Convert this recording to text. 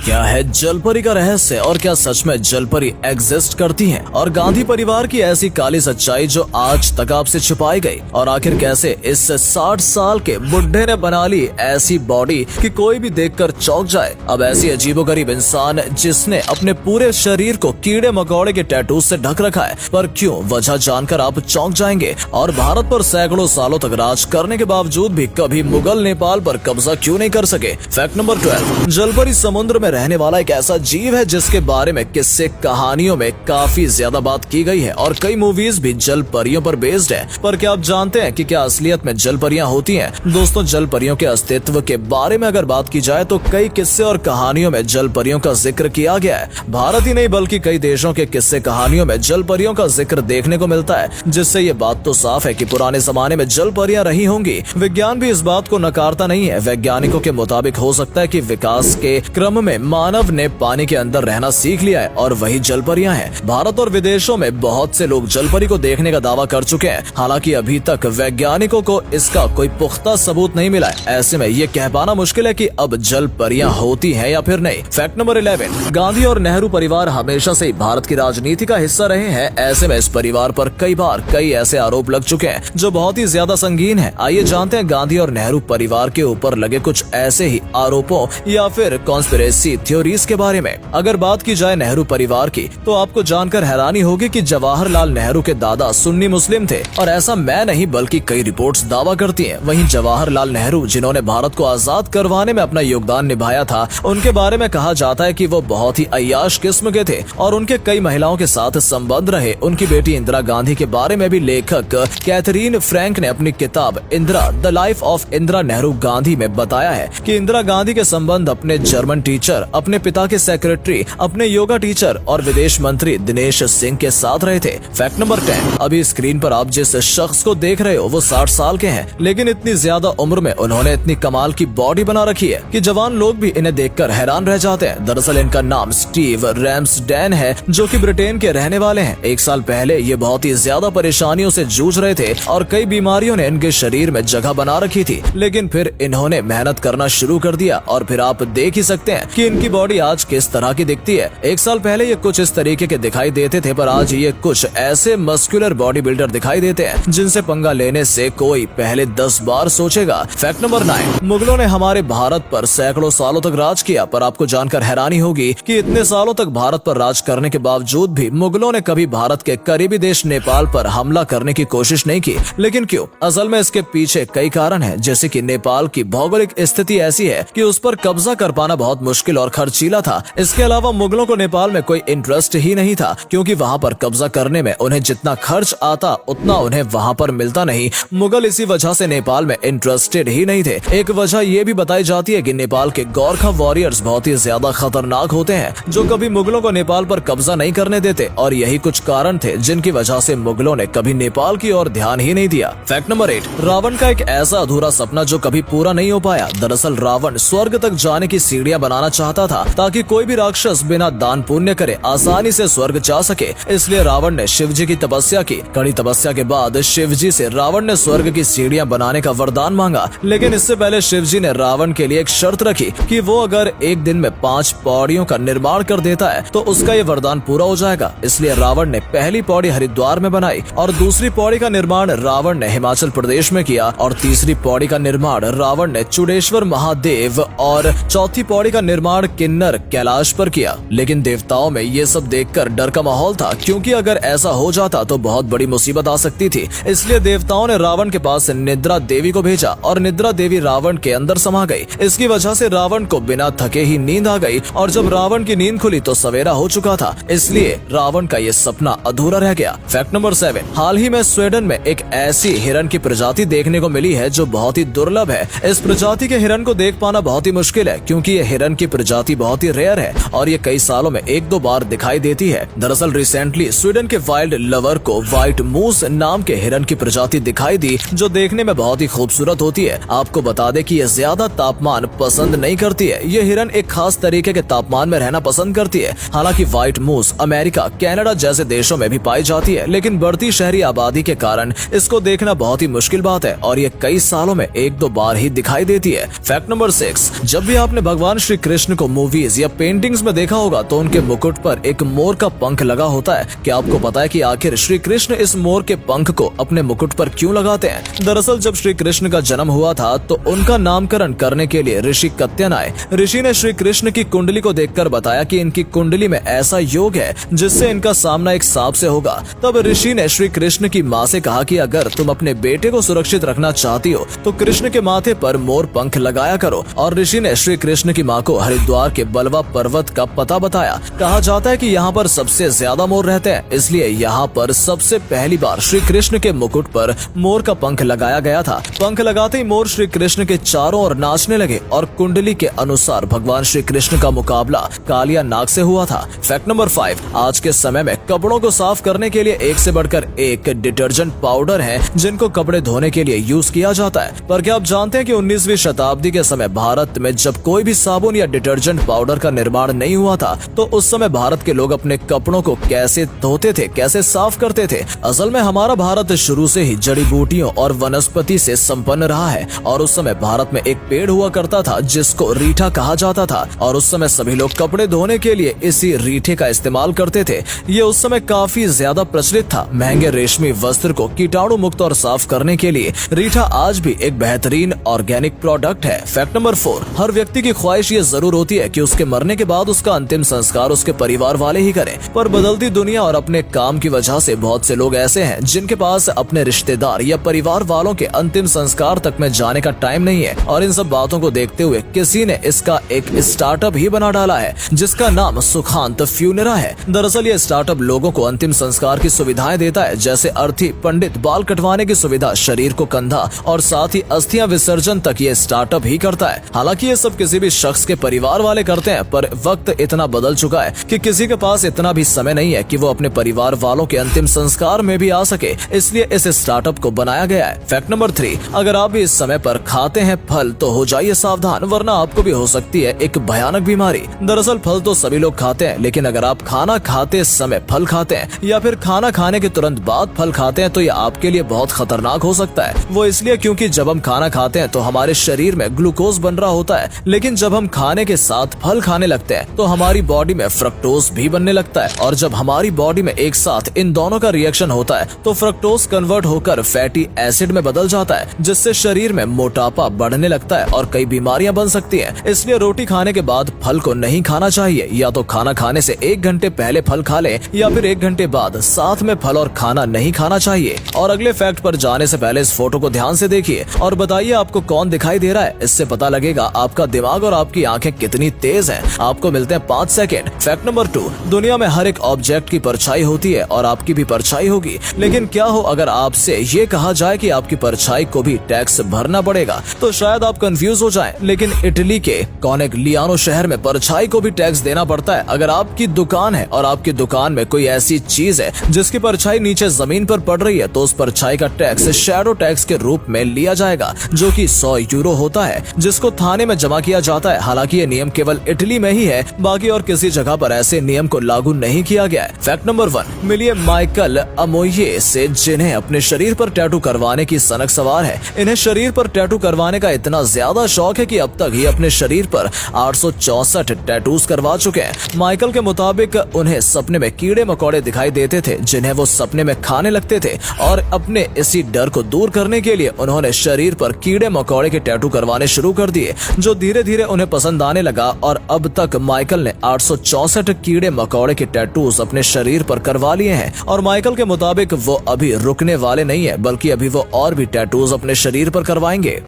क्या है जलपरी का रहस्य और क्या सच में जलपरी एग्जिस्ट करती हैं? और गांधी परिवार की ऐसी काली सच्चाई जो आज तक आपसे छुपाई गई, और आखिर कैसे इस 60 साल के बुढ़े ने बना ली ऐसी बॉडी कि कोई भी देखकर चौंक जाए। अब ऐसी अजीबोगरीब इंसान जिसने अपने पूरे शरीर को कीड़े मकोड़े के टैटू से ढक रखा है, पर क्यों, वजह जानकर आप चौंक जाएंगे। और भारत पर सैकड़ों सालों तक राज करने के बावजूद भी कभी मुगल नेपाल पर कब्जा क्यों नहीं कर सके। फैक्ट नंबर 12, जलपरी समुद्र में रहने वाला एक ऐसा जीव है जिसके बारे में किस्से कहानियों में काफी ज्यादा बात की गई है और कई मूवीज भी जल परियों पर बेस्ड है। पर क्या आप जानते हैं कि क्या असलियत में जल परियां होती हैं? दोस्तों, जल परियों के अस्तित्व के बारे में अगर बात की जाए तो कई किस्से और कहानियों में जल परियों का जिक्र किया गया है। भारत ही नहीं बल्कि कई देशों के किस्से कहानियों में जल परियों का जिक्र देखने को मिलता है, जिससे ये बात तो साफ है कि पुराने जमाने में जल परियां रही होंगी। विज्ञान भी इस बात को नकारता नहीं है। वैज्ञानिकों के मुताबिक हो सकता है कि विकास के क्रम में मानव ने पानी के अंदर रहना सीख लिया है और वही जलपरियां हैं। भारत और विदेशों में बहुत से लोग जलपरी को देखने का दावा कर चुके हैं, हालांकि अभी तक वैज्ञानिकों को इसका कोई पुख्ता सबूत नहीं मिला है। ऐसे में ये कह पाना मुश्किल है कि अब जलपरियां होती हैं या फिर नहीं। फैक्ट नंबर 11, गांधी और नेहरू परिवार हमेशा से भारत की राजनीति का हिस्सा रहे हैं। ऐसे में इस परिवार पर कई बार कई ऐसे आरोप लग चुके हैं जो बहुत ही ज्यादा संगीन है। आइए जानते हैं गांधी और नेहरू परिवार के ऊपर लगे कुछ ऐसे ही आरोपों या फिर कॉन्स्पिरेसी थ्योरीज के बारे में। अगर बात की जाए नेहरू परिवार की तो आपको जानकर हैरानी होगी कि जवाहरलाल नेहरू के दादा सुन्नी मुस्लिम थे, और ऐसा मैं नहीं बल्कि कई रिपोर्ट्स दावा करती हैं। वहीं जवाहरलाल नेहरू जिन्होंने भारत को आजाद करवाने में अपना योगदान निभाया था, उनके बारे में कहा जाता है कि वो बहुत ही अय्याश किस्म के थे और उनके कई महिलाओं के साथ संबंध रहे। उनकी बेटी इंदिरा गांधी के बारे में भी लेखक कैथरीन फ्रैंक ने अपनी किताब Indira the life of Indira Nehru Gandhi में बताया है कि इंदिरा गांधी के संबंध अपने जर्मन टीचर, अपने पिता के सेक्रेटरी, अपने योगा टीचर और विदेश मंत्री दिनेश सिंह के साथ रहे थे। फैक्ट नंबर 10, अभी स्क्रीन पर आप जिस शख्स को देख रहे हो वो 60 साल के हैं, लेकिन इतनी ज्यादा उम्र में उन्होंने इतनी कमाल की बॉडी बना रखी है कि जवान लोग भी इन्हें देखकर हैरान रह जाते हैं। दरअसल इनका नाम स्टीव रैम्सडेन है, जो कि ब्रिटेन के रहने वाले हैं। 1 साल पहले ये बहुत ही ज्यादा परेशानियों से जूझ रहे थे और कई बीमारियों ने इनके शरीर में जगह बना रखी थी, लेकिन फिर इन्होंने मेहनत करना शुरू कर दिया और फिर आप देख ही सकते हैं कि इनकी बॉडी आज किस तरह की दिखती है। 1 साल पहले ये कुछ इस तरीके के दिखाई देते थे, पर आज ये कुछ ऐसे मस्कुलर बॉडी बिल्डर दिखाई देते हैं जिनसे पंगा लेने से कोई पहले 10 बार सोचेगा। फैक्ट नंबर 9, मुगलों ने हमारे भारत पर सैकड़ों सालों तक राज किया, पर आपको जानकर हैरानी होगी कि इतने सालों तक भारत पर राज करने के बावजूद भी मुगलों ने कभी भारत के करीबी देश नेपाल पर हमला करने की कोशिश नहीं की। लेकिन क्यों? असल में इसके पीछे कई कारण हैं, जैसे कि नेपाल की भौगोलिक स्थिति ऐसी है कि उस पर कब्जा कर पाना बहुत मुश्किल और खर्चीला था। इसके अलावा मुगलों को नेपाल में कोई इंटरेस्ट ही नहीं था, क्योंकि वहाँ पर कब्जा करने में उन्हें जितना खर्च आता उतना उन्हें वहाँ पर मिलता नहीं। मुगल इसी वजह से नेपाल में इंटरेस्टेड ही नहीं थे। एक वजह ये भी बताई जाती है कि नेपाल के गोरखा वॉरियर्स बहुत ही ज्यादा खतरनाक होते हैं, जो कभी मुगलों को नेपाल पर कब्जा नहीं करने देते, और यही कुछ कारण थे जिनकी वजह से मुगलों ने कभी नेपाल की ओर ध्यान ही नहीं दिया। फैक्ट नंबर 8, रावण का एक ऐसा अधूरा सपना जो कभी पूरा नहीं हो पाया। दरअसल रावण स्वर्ग तक जाने की सीढ़ियां बनाना चाहता था ताकि कोई भी राक्षस बिना दान पुण्य करे आसानी से स्वर्ग जा सके। इसलिए रावण ने शिव जी की तपस्या की। कड़ी तपस्या के बाद शिव जी से रावण ने स्वर्ग की सीढ़ियां बनाने का वरदान मांगा, लेकिन इससे पहले शिव जी ने रावण के लिए एक शर्त रखी कि वो अगर एक दिन में 5 पौड़ियों का निर्माण कर देता है तो उसका ये वरदान पूरा हो जाएगा। इसलिए रावण ने पहली पौड़ी हरिद्वार में बनाई और दूसरी पौड़ी का निर्माण रावण ने हिमाचल प्रदेश में किया और तीसरी पौड़ी का निर्माण रावण ने चुडेश्वर महादेव और चौथी पौड़ी का निर्माण किन्नर कैलाश पर किया। लेकिन देवताओं में ये सब देखकर डर का माहौल था, क्योंकि अगर ऐसा हो जाता तो बहुत बड़ी मुसीबत आ सकती थी। इसलिए देवताओं ने रावण के पास निद्रा देवी को भेजा और निद्रा देवी रावण के अंदर समा गई। इसकी वजह से रावण को बिना थके ही नींद आ गई और जब रावण की नींद खुली तो सवेरा हो चुका था। इसलिए रावण का ये सपना अधूरा रह गया। फैक्ट नंबर 7, हाल ही में स्वीडन में एक ऐसी हिरन की प्रजाति देखने को मिली है जो बहुत ही दुर्लभ है। इस प्रजाति के हिरन को देख पाना बहुत ही मुश्किल है, क्योंकि ये हिरन की प्रजाति बहुत ही रेयर है और ये कई सालों में 1-2 बार दिखाई देती है। दरअसल रिसेंटली स्वीडन के वाइल्ड लवर को व्हाइट मूस नाम के हिरन की प्रजाति दिखाई दी, जो देखने में बहुत ही खूबसूरत होती है। आपको बता दें कि ये ज्यादा तापमान पसंद नहीं करती है। ये हिरन एक खास तरीके के तापमान में रहना पसंद करती है। हालांकि व्हाइट मूस अमेरिका, कनाडा जैसे देशों में भी पाई जाती है, लेकिन बढ़ती शहरी आबादी के कारण इसको देखना बहुत ही मुश्किल बात है और ये कई सालों में 1-2 बार ही दिखाई देती है। फैक्ट नंबर 6, जब भी आपने भगवान श्री कृष्ण कृष्ण को मूवीज या पेंटिंग्स में देखा होगा तो उनके मुकुट पर एक मोर का पंख लगा होता है। क्या आपको पता है कि आखिर श्री कृष्ण इस मोर के पंख को अपने मुकुट पर क्यों लगाते हैं? दरअसल जब श्री कृष्ण का जन्म हुआ था तो उनका नामकरण करने के लिए ऋषि कत्यन आए। ऋषि ने श्री कृष्ण की कुंडली को देखकर बताया कि इनकी कुंडली में ऐसा योग है जिससे इनका सामना एक सांप से होगा। तब ऋषि ने श्री कृष्ण की माँ से कहा कि अगर तुम अपने बेटे को सुरक्षित रखना चाहती हो तो कृष्ण के माथे पर मोर पंख लगाया करो। और ऋषि ने श्री कृष्ण की माँ को हरिद्वार के बलवा पर्वत का पता बताया। कहा जाता है कि यहाँ पर सबसे ज्यादा मोर रहते हैं, इसलिए यहाँ पर सबसे पहली बार श्री कृष्ण के मुकुट पर मोर का पंख लगाया गया था। पंख लगाते ही मोर श्री कृष्ण के चारों ओर नाचने लगे और कुंडली के अनुसार भगवान श्री कृष्ण का मुकाबला कालिया नाग से हुआ था। फैक्ट नंबर 5, आज के समय में कपड़ों को साफ करने के लिए एक से बढ़कर एक डिटर्जेंट पाउडर है जिनको कपड़े धोने के लिए यूज किया जाता है। पर क्या आप जानते हैं कि 19वीं शताब्दी के समय भारत में जब कोई भी साबुन या डिटर्जेंट पाउडर का निर्माण नहीं हुआ था तो उस समय भारत के लोग अपने कपड़ों को कैसे धोते थे, कैसे साफ करते थे? असल में हमारा भारत शुरू से ही जड़ी बूटियों और वनस्पति से संपन्न रहा है और उस समय भारत में एक पेड़ हुआ करता था जिसको रीठा कहा जाता था और उस समय सभी लोग कपड़े धोने के लिए इसी रीठे का इस्तेमाल करते थे। ये उस समय काफी ज्यादा प्रचलित था। महंगे रेशमी वस्त्र को कीटाणु मुक्त और साफ करने के लिए रीठा आज भी एक बेहतरीन ऑर्गेनिक प्रोडक्ट है। फैक्ट नंबर 4, हर व्यक्ति की ख्वाहिश ये जरूर होती है कि उसके मरने के बाद उसका अंतिम संस्कार उसके परिवार वाले ही करें, पर बदलती दुनिया और अपने काम की वजह से बहुत से लोग ऐसे हैं जिनके पास अपने रिश्तेदार या परिवार वालों के अंतिम संस्कार तक में जाने का टाइम नहीं है। और इन सब बातों को देखते हुए किसी ने इसका एक स्टार्टअप ही बना डाला है जिसका नाम सुखांत फ्यूनेरा है। दरअसल ये स्टार्टअप लोगों को अंतिम संस्कार की सुविधाएं देता है, जैसे अर्थी, पंडित, बाल कटवाने की सुविधा, शरीर को कंधा और साथ ही अस्थियां विसर्जन तक ये स्टार्टअप ही करता है। हालांकि ये सब किसी भी शख्स के परिवार वाले करते हैं, पर वक्त इतना बदल चुका है कि किसी के पास इतना भी समय नहीं है कि वो अपने परिवार वालों के अंतिम संस्कार में भी आ सके, इसलिए इस स्टार्टअप को बनाया गया है। फैक्ट नंबर 3, अगर आप भी इस समय पर खाते हैं फल तो हो जाइए सावधान, वरना आपको भी हो सकती है एक भयानक बीमारी। दरअसल फल तो सभी लोग खाते हैं, लेकिन अगर आप खाना खाते समय फल खाते हैं या फिर खाना खाने के तुरंत बाद फल खाते हैं तो यह आपके लिए बहुत खतरनाक हो सकता है। वो इसलिए क्योंकि जब हम खाना खाते हैं तो हमारे शरीर में ग्लूकोज बन रहा होता है, लेकिन जब हम खाने के साथ फल खाने लगते हैं तो हमारी बॉडी में फ्रक्टोज भी बनने लगता है और जब हमारी बॉडी में एक साथ इन दोनों का रिएक्शन होता है तो फ्रक्टोज कन्वर्ट होकर फैटी एसिड में बदल जाता है, जिससे शरीर में मोटापा बढ़ने लगता है और कई बीमारियां बन सकती हैं। इसलिए रोटी खाने के बाद फल को नहीं खाना चाहिए। या तो खाना खाने से 1 घंटे पहले फल खा ले या फिर 1 घंटे बाद साथ में फल और खाना नहीं खाना चाहिए। और अगले फैक्ट पर जाने से पहले इस फोटो को ध्यान से देखिए और बताइए आपको कौन दिखाई दे रहा है। इससे पता लगेगा आपका दिमाग और आपकी आंखें कितनी तेज हैं। आपको मिलते हैं 5 सेकेंड। फैक्ट नंबर 2, दुनिया में हर एक ऑब्जेक्ट की परछाई होती है और आपकी भी परछाई होगी, लेकिन क्या हो अगर आपसे ये कहा जाए कि आपकी परछाई को भी टैक्स भरना पड़ेगा? तो शायद आप कंफ्यूज हो जाएं, लेकिन इटली के कोनेग्लियानो शहर में परछाई को भी टैक्स देना पड़ता है। अगर आपकी दुकान है और आपकी दुकान में कोई ऐसी चीज है जिसकी परछाई नीचे जमीन पर पड़ रही है तो उस परछाई का टैक्स शैडो टैक्स के रूप में लिया जाएगा, जो कि 100 यूरो होता है, जिसको थाने में जमा किया जाता है। हालांकि ये नियम केवल इटली में ही है, बाकी और किसी जगह पर ऐसे नियम को लागू नहीं किया गया है। फैक्ट नंबर 1, मिलिए माइकल अमोये से, जिन्हें अपने शरीर पर टैटू करवाने की सनक सवार है। इन्हें शरीर पर टैटू करवाने का इतना ज्यादा शौक है कि अब तक ही अपने शरीर पर 864 टैटूज करवा चुके हैं। माइकल के मुताबिक उन्हें सपने में कीड़े मकोड़े दिखाई देते थे जिन्हें वो सपने में खाने लगते थे और अपने इसी डर को दूर करने के लिए उन्होंने शरीर पर कीड़े मकोड़े के टैटू करवाने शुरू कर दिए, जो धीरे धीरे उन्हें पसंद आने लगा और अब तक माइकल ने 864 कीड़े मकोड़े के टैटूज अपने शरीर पर करवा लिए हैं। और माइकल के मुताबिक वो अभी रुकने वाले नहीं है, बल्कि अभी वो और भी टैटूज अपने शरीर पर करवाएंगे।